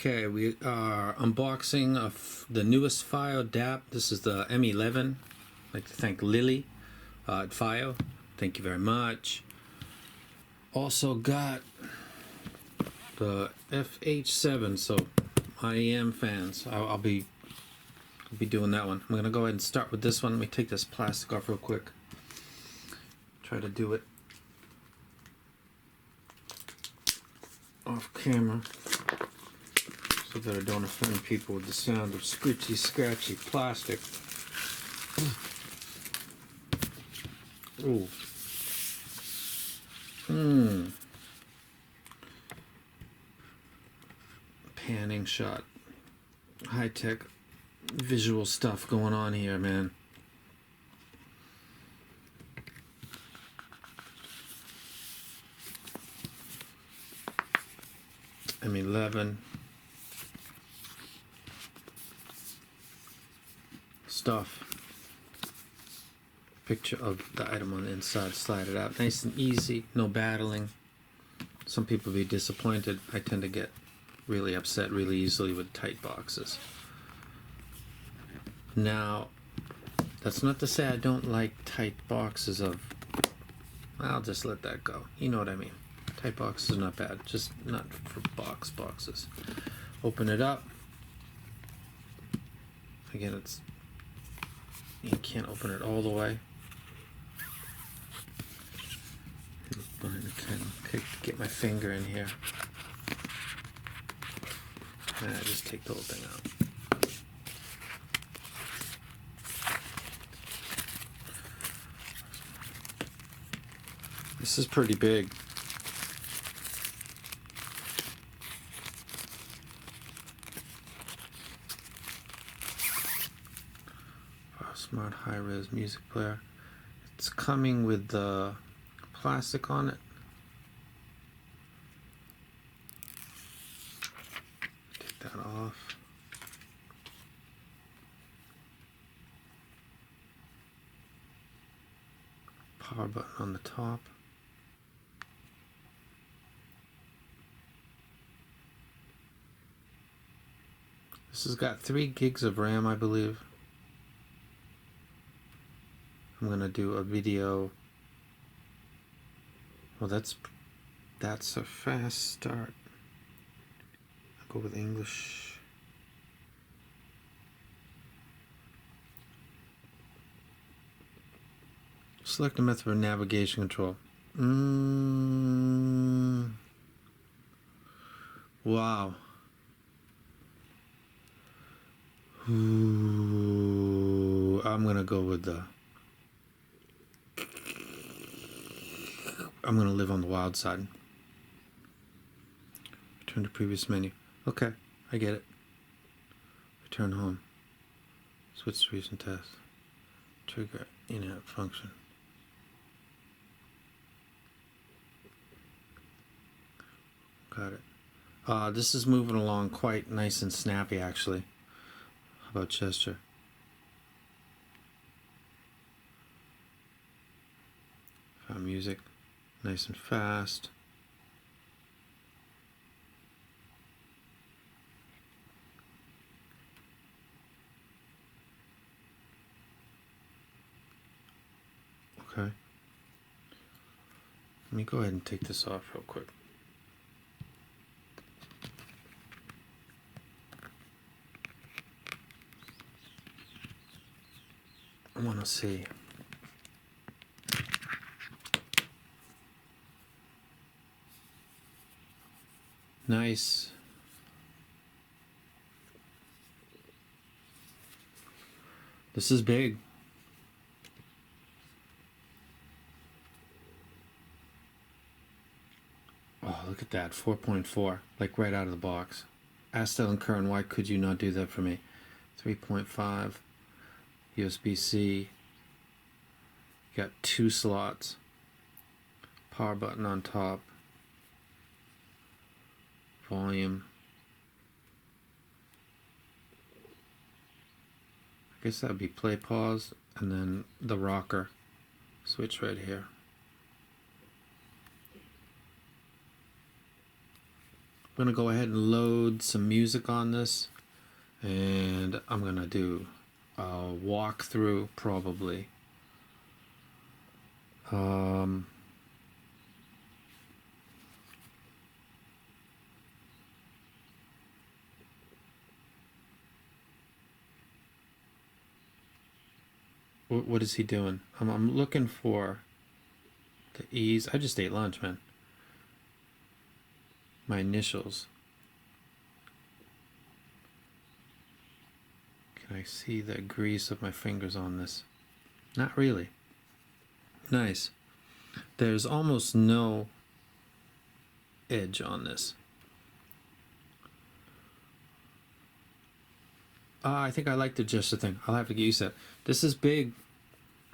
Okay, we are unboxing of the newest FiiO DAP. This is the M11. I'd like to thank Lily at FiiO. Thank you very much. Also got the FH7, so IEM fans. I'll be doing that one. I'm gonna go ahead and start with this one. Let me take this plastic off real quick. Try to do it off camera so that I don't offend people with the sound of scritchy, scratchy plastic. Ooh. Panning shot. High-tech visual stuff going on here, man. M11 stuff. Picture of the item on the inside, slide it out. Nice and easy, no battling. Some people be disappointed. I tend to get really upset really easily with tight boxes. Now, that's not to say I don't like tight boxes of, I'll just let that go. You know what I mean. Tight boxes are not bad, just not for boxes. Open it up. Again, you can't open it all the way. Get my finger in here. And I just take the whole thing out. This is pretty big. Smart high-res music player. It's coming with the plastic on it. Take that off. Power button on the top. This has got 3 gigs of RAM, I believe. I'm gonna do a video. Well, that's a fast start. I'll go with English. Select a method of navigation control. Wow. Ooh, I'm gonna go with I'm going to live on the wild side. Return to previous menu. Okay, I get it. Return home. Switch to recent test. Trigger in-app function. Got it. This is moving along quite nice and snappy, actually. How about gesture? Found music. Nice and fast. Okay. Let me go ahead and take this off real quick. I want to see. Nice. This is big. Oh, look at that. 4.4. Like right out of the box. Astel and Kern, why could you not do that for me? 3.5. USB-C. Got 2 slots. Power button on top. Volume. I guess that would be play, pause, and then the rocker switch right here. going to go ahead and load some music on this, and I'm going to do a walkthrough probably. What is he doing? I'm looking for the E's. I just ate lunch, man. My initials. Can I see the grease of my fingers on this? Not really. Nice. There's almost no edge on this. I think I like the gesture thing. I'll have to get used to it. This is big.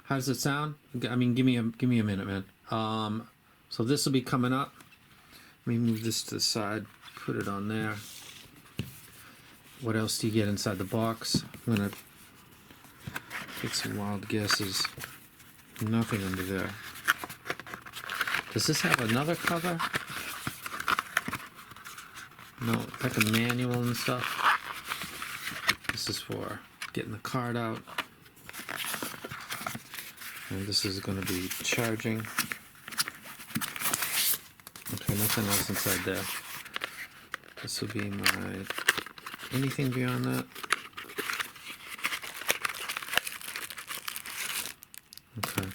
How does it sound? I mean, give me a minute, man. So this will be coming up. Let me move this to the side. Put it on there. What else do you get inside the box? I'm gonna take some wild guesses. Nothing under there. Does this have another cover? No, like a manual and stuff. This is for getting the card out. And this is going to be charging. Okay, nothing else inside there. This will be my... anything beyond that? Okay.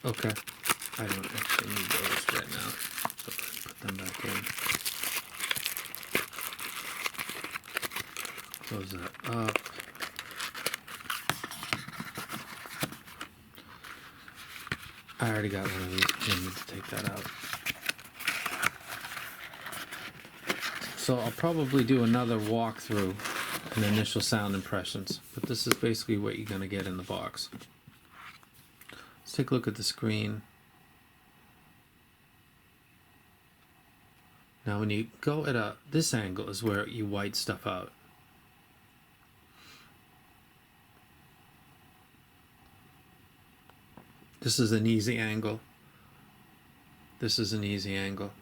Okay. I don't actually need those right now. So put them back in. Close that up. I already got one of these. I need to take that out. So I'll probably do another walkthrough and initial sound impressions, but this is basically what you're going to get in the box. Let's take a look at the screen. Now when you go at this angle is where you white stuff out. This is an easy angle. This is an easy angle.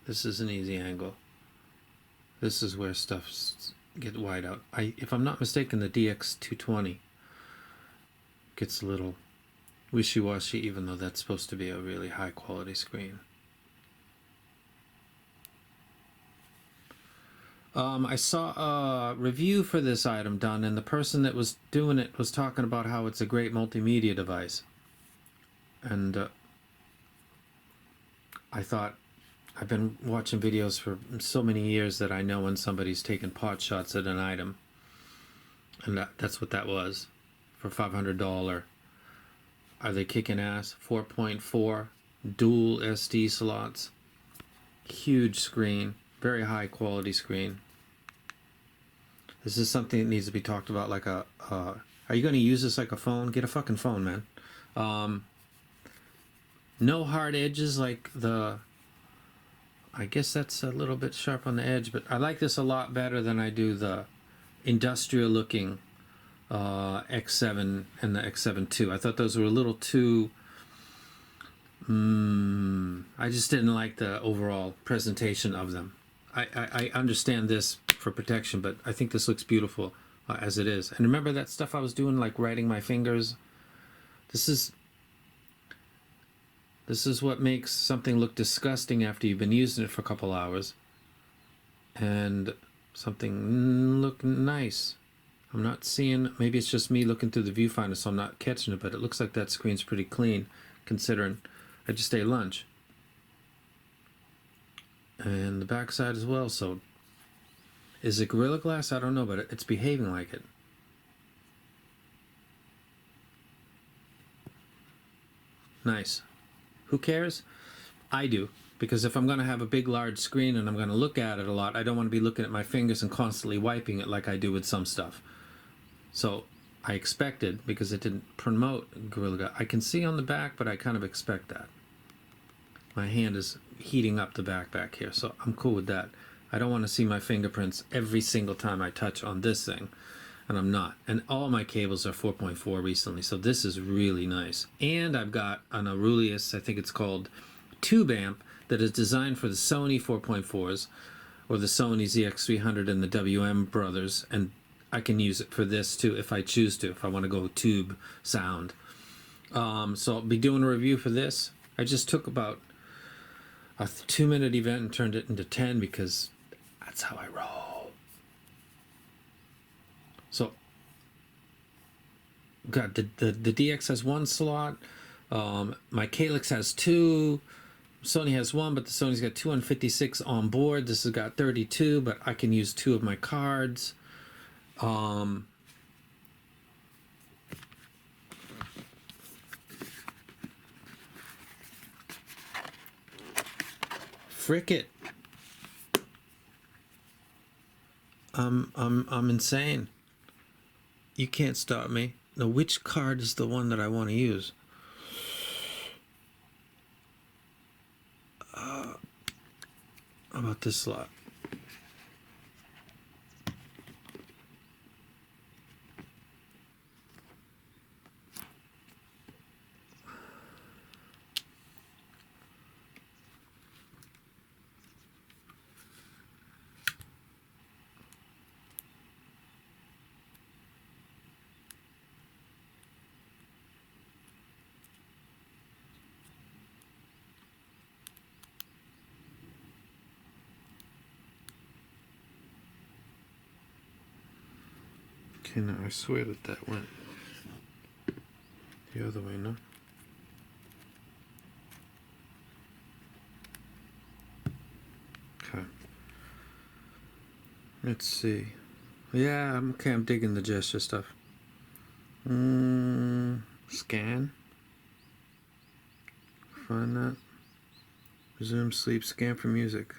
This is an easy angle. This is where stuff gets white out. If I'm not mistaken, the DX220 gets a little wishy-washy, even though that's supposed to be a really high quality screen. I saw a review for this item done, and the person that was doing it was talking about how it's a great multimedia device. And I thought, I've been watching videos for so many years that I know when somebody's taking pot shots at an item. And that's what that was for $500. Are they kicking ass? 4.4 dual SD slots. Huge screen. Very high quality screen. This is something that needs to be talked about like a... are you going to use this like a phone? Get a fucking phone, man. No hard edges like the... I guess that's a little bit sharp on the edge, but I like this a lot better than I do the industrial looking X7 and the X7 II. I thought those were a little too... I just didn't like the overall presentation of them. I understand this for protection, but I think this looks beautiful as it is. And remember that stuff I was doing, like writing my fingers? This is what makes something look disgusting after you've been using it for a couple hours. And something look nice. I'm not seeing, maybe it's just me looking through the viewfinder, so I'm not catching it, but it looks like that screen's pretty clean, considering I just ate lunch. And the backside as well, so is it Gorilla Glass? I don't know, but it's behaving like it. Nice. Who cares? I do, because if I'm going to have a big large screen and I'm going to look at it a lot, I don't want to be looking at my fingers and constantly wiping it like I do with some stuff. So I expected, because it didn't promote Gorilla Glass. I can see on the back, but I kind of expect that. My hand is heating up the back here, so I'm cool with that. I don't want to see my fingerprints every single time I touch on this thing, and I'm not. And all my cables are 4.4 recently, so this is really nice. And I've got an Aurelius, I think it's called tube amp that is designed for the Sony 4.4s or the Sony ZX300 and the WM brothers, and I can use it for this too if I choose to, if I want to go tube sound. So I'll be doing a review for this. I just took about a 2-minute event and turned it into 10 because that's how I roll. So got the DX has 1 slot. My Calyx has 2. Sony has 1, but the Sony's got 256 on board. This has got 32, but I can use 2 of my cards. Frick it. I'm insane. You can't stop me. Now, which card is the one that I want to use? How about this slot? Okay, now I swear that went the other way, no? Okay. Let's see. Yeah, okay, I'm digging the gesture stuff. Scan. Find that. Resume sleep, scan for music.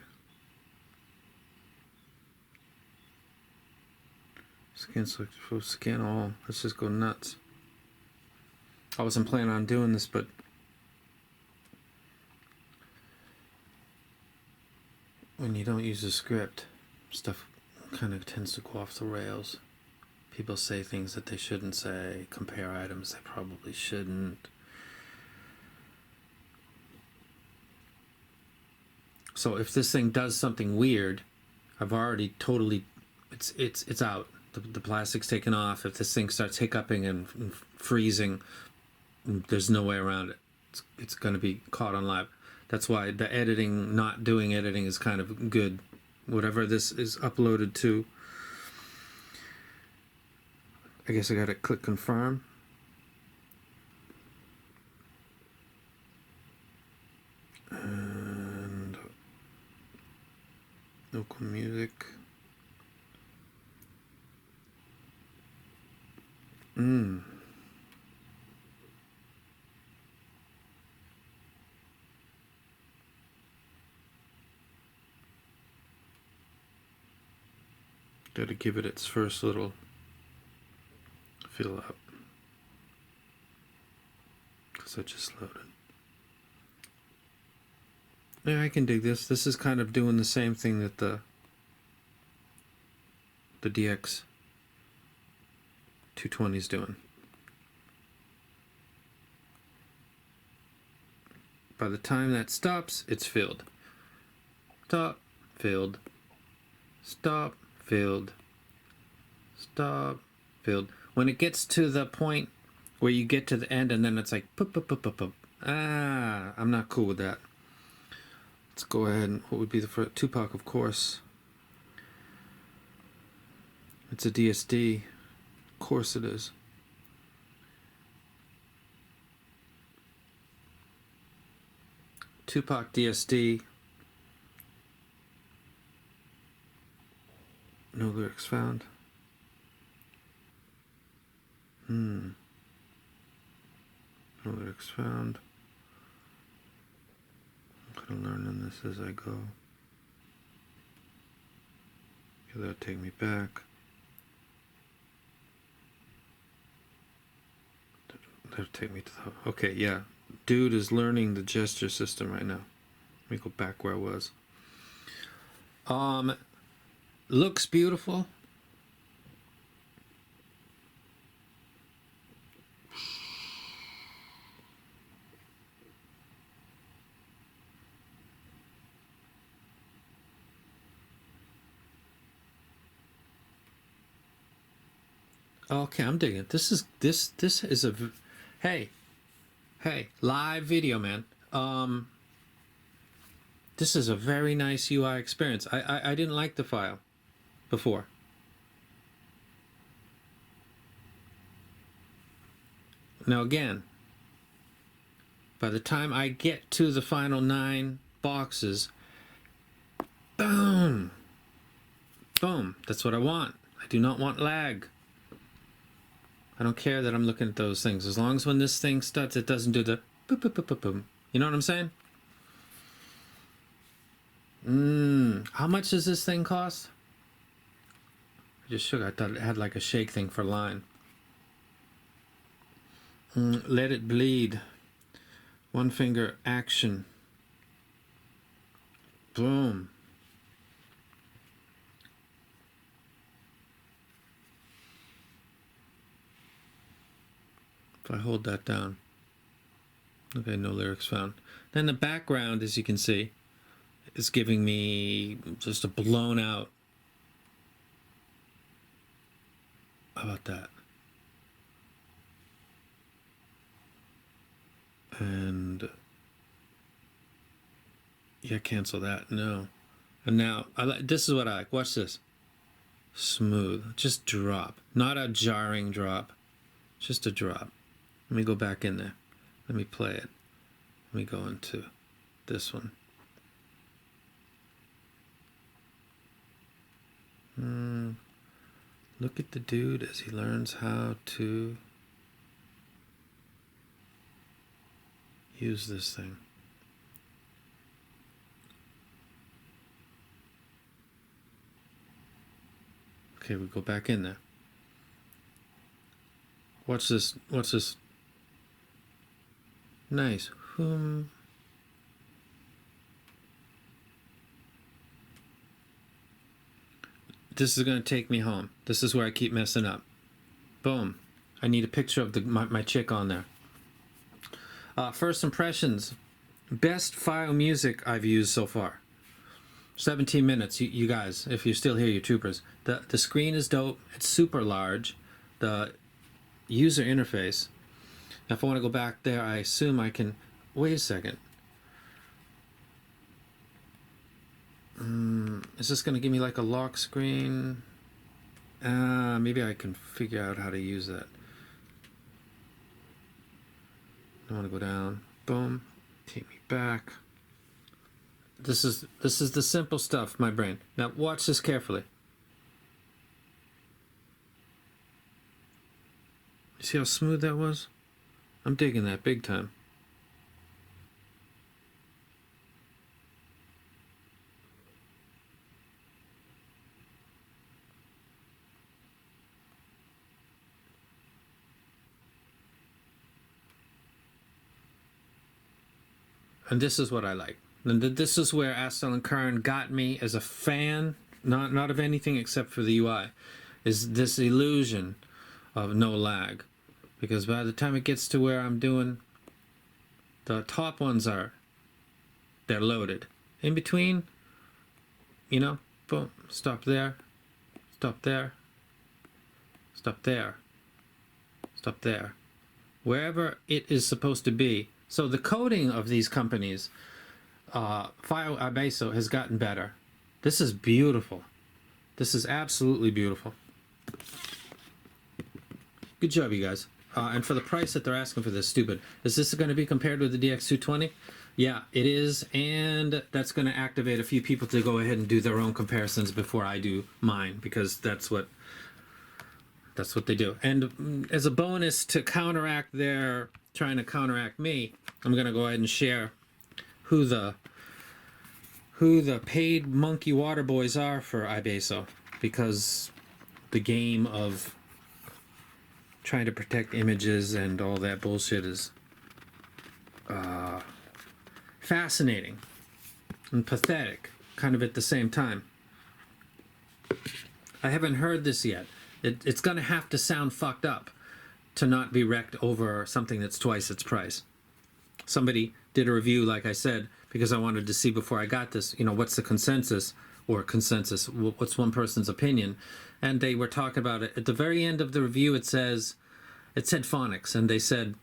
Scan select, scan all. Let's just go nuts. I wasn't planning on doing this, but when you don't use a script, stuff kind of tends to go off the rails. People say things that they shouldn't say, compare items they probably shouldn't. So if this thing does something weird, I've already totally, it's out. The plastic's taken off. If this thing starts hiccuping and freezing, there's no way around it. It's going to be caught on live. That's why the editing, not doing editing, is kind of good. Whatever this is uploaded to, I guess I got to click confirm. And local music. Got to give it its first little fill up because I just loaded. Yeah, I can dig this. This is kind of doing the same thing that the DX 220 is doing. By the time that stops, it's filled. Stop, filled. Stop, filled. Stop, filled. When it gets to the point where you get to the end and then it's like poop, poop, poop, poop, poop. I'm not cool with that. Let's go ahead and what would be the first? Tupac, of course. It's a DSD. Of course it is. Tupac DSD. No lyrics found. No lyrics found. I'm kind of learning this as I go. Okay, that'll take me back. That'll take me to the... Okay, yeah. Dude is learning the gesture system right now. Let me go back where I was. Looks beautiful. Okay, I'm digging it. This is a hey, live video, man. This is a very nice UI experience. I didn't like the file before. Now again, by the time I get to the final 9 boxes, boom, boom, that's what I want. I do not want lag. I don't care that I'm looking at those things. As long as when this thing starts, it doesn't do the boop, boop, boop, boop, boom. You know what I'm saying? How much does this thing cost? I just shook. I thought it had like a shake thing for line. Let it bleed. One finger action. Boom. If I hold that down. Okay, no lyrics found. Then the background, as you can see, is giving me just a blown out. How about that? And yeah, cancel that. No. And now this is what I like. Watch this. Smooth. Just drop. Not a jarring drop. Just a drop. Let me go back in there. Let me play it. Let me go into this one. Look at the dude as he learns how to use this thing. Okay, we go back in there. Watch this. Watch this. Nice. This is going to take me home. This is where I keep messing up. Boom. I need a picture of my chick on there. First impressions. Best FiiO music I've used so far. 17 minutes, you guys, if you're still here, you troopers. The screen is dope. It's super large. The user interface. Now, if I want to go back there, I assume I can... Wait a second. Is this going to give me like a lock screen? Maybe I can figure out how to use that. I want to go down. Boom. Take me back. This is the simple stuff, my brain. Now watch this carefully. You see how smooth that was? I'm digging that big time. And this is what I like. And this is where Astel and Kern got me as a fan, not of anything except for the UI, is this illusion of no lag. Because by the time it gets to where I'm doing, the top ones they're loaded. In between, you know, boom, stop there, stop there, stop there, stop there. Wherever it is supposed to be. So the coding of these companies, FiiO Ibeso, has gotten better. This is beautiful. This is absolutely beautiful. Good job, you guys. And for the price that they're asking for this, stupid. Is this going to be compared with the DX220? Yeah, it is. And that's going to activate a few people to go ahead and do their own comparisons before I do mine, because that's what they do. And as a bonus to counteract their trying to counteract me, I'm going to go ahead and share who the paid monkey water boys are for Ibeso, because the game of trying to protect images and all that bullshit is fascinating and pathetic, kind of at the same time. I haven't heard this yet. It's going to have to sound fucked up to not be wrecked over something that's twice its price. Somebody did a review, like I said, because I wanted to see before I got this, you know, what's the consensus? or consensus. What's one person's opinion? And they were talking about it. At the very end of the review, it said phonics, and they said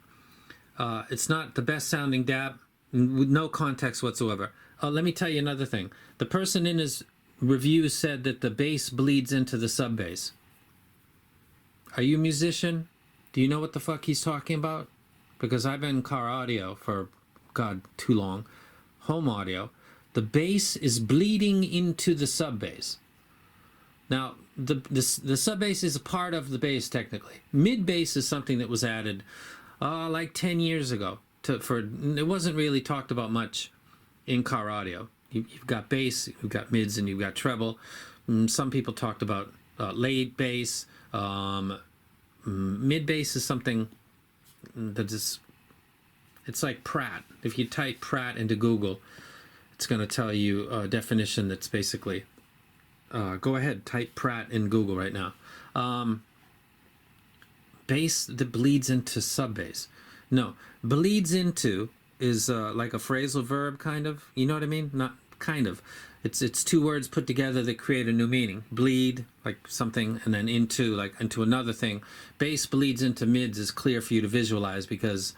it's not the best sounding DAP, with no context whatsoever. Let me tell you another thing. The person in his review said that the bass bleeds into the sub bass. Are you a musician? Do you know what the fuck he's talking about? Because I've been in car audio for, God, too long. Home audio. The bass is bleeding into the sub bass. Now, the sub bass is a part of the bass technically. Mid bass is something that was added like 10 years ago. It wasn't really talked about much in car audio. You've got bass, you've got mids, and you've got treble. Some people talked about late bass. Mid bass is something that is, it's like Pratt. If you type Pratt into Google, it's going to tell you a definition that's basically, go ahead, type Pratt in Google right now. Bass that bleeds into sub bass. No, bleeds into is like a phrasal verb, kind of. You know what I mean? Not kind of. It's two words put together that create a new meaning. Bleed, like something, and then into, like into another thing. Bass bleeds into mids is clear for you to visualize because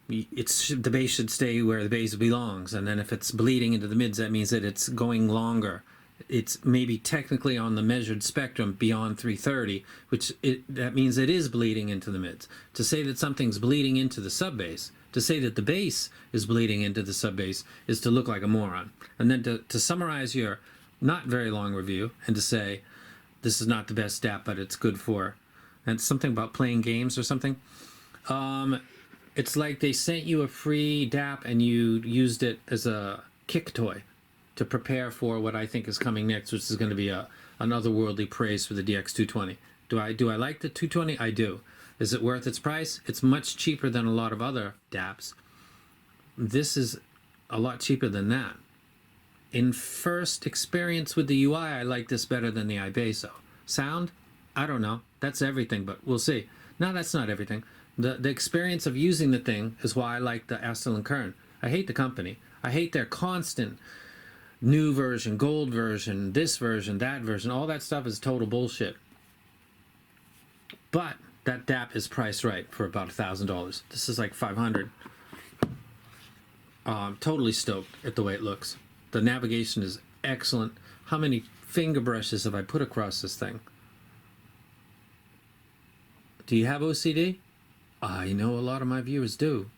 the bass should stay where the bass belongs. And then if it's bleeding into the mids, that means that it's going longer. It's maybe technically on the measured spectrum beyond 330, that means it is bleeding into the mids. To say that something's bleeding into the sub bass, to say that the bass is bleeding into the sub bass, is to look like a moron. And then to summarize your not very long review and to say this is not the best DAP, but it's good for, and something about playing games or something. It's like they sent you a free DAP and you used it as a kick toy to prepare for what I think is coming next, which is going to be an otherworldly praise for the DX220. Do I like the 220? I do. Is it worth its price? It's much cheaper than a lot of other DAPs. This is a lot cheaper than that. In first experience with the UI, I like this better than the iBasso. Sound? I don't know. That's everything, but we'll see. No, that's not everything. The experience of using the thing is why I like the Astle & Kern. I hate the company. I hate their constant new version, gold version, this version, that version. All that stuff is total bullshit. But that DAP is priced right for about $1,000. This is like $500. Totally stoked at the way it looks. The navigation is excellent. How many finger brushes have I put across this thing? Do you have OCD? I know a lot of my viewers do.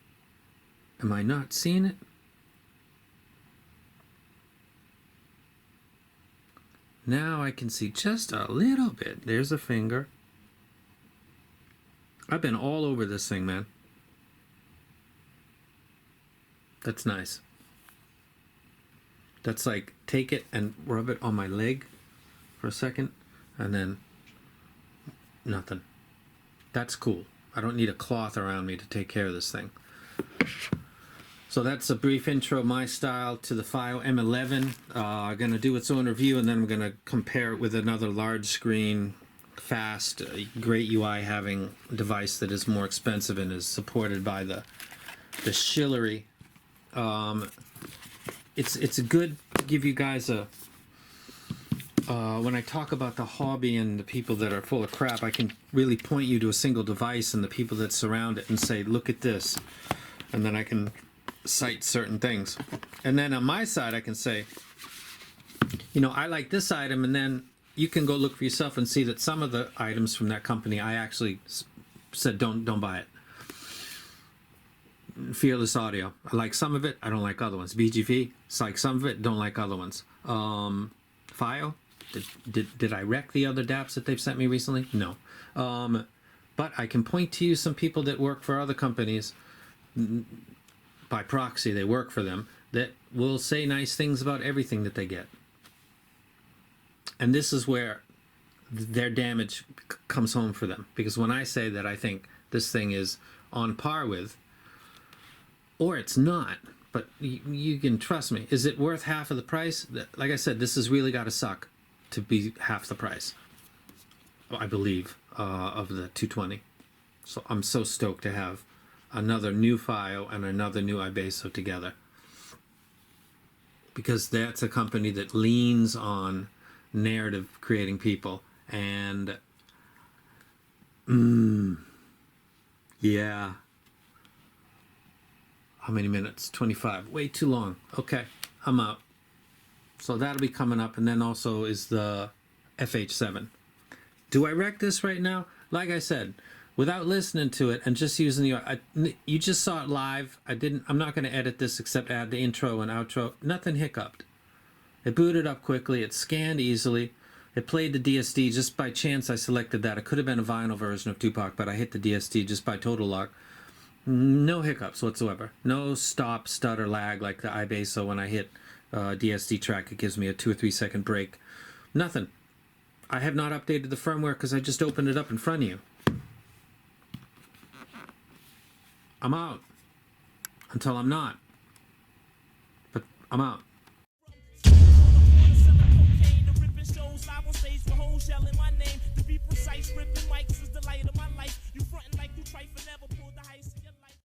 Am I not seeing it? Now I can see just a little bit. There's a finger. I've been all over this thing, man. That's nice. That's like, take it and rub it on my leg for a second, and then nothing. That's cool. I don't need a cloth around me to take care of this thing. So that's a brief intro, my style, to the FiiO M11. I'm going to do its own review, and then I'm going to compare it with another large screen, fast, great UI having device that is more expensive and is supported by the Schillery. It's good to give you guys a... when I talk about the hobby and the people that are full of crap, I can really point you to a single device and the people that surround it and say, look at this. And then I can cite certain things. And then on my side, I can say, you know, I like this item, and then you can go look for yourself and see that some of the items from that company, I actually said, don't buy it. Fearless Audio. I like some of it, I don't like other ones. BGV, it's like some of it, don't like other ones. FiiO, did I wreck the other DAPs that they've sent me recently? No. But I can point to you some people that work for other companies, by proxy, they work for them, that will say nice things about everything that they get. And this is where their damage comes home for them. Because when I say that I think this thing is on par with, or it's not, but you can trust me, is it worth half of the price? Like I said, this has really got to suck to be half the price, I believe, of the 220. So I'm so stoked to have another new FiiO and another new iBasso together. because that's a company that leans on narrative creating people. And yeah, how many minutes? 25. Way too long. Okay, I'm out. So that'll be coming up. And then also is the FH7. Do I wreck this right now? Like I said, without listening to it and just using you just saw it live. I'm not going to edit this except add the intro and outro. Nothing hiccuped. It booted up quickly. It scanned easily. It played the DSD. Just by chance I selected that. It could have been a vinyl version of Tupac, but I hit the DSD just by total luck. No hiccups whatsoever. No stop, stutter, lag like the iBass. So when I hit DSD track, it gives me a 2 or 3 second break. Nothing. I have not updated the firmware because I just opened it up in front of you. I'm out. Until I'm not. But I'm out.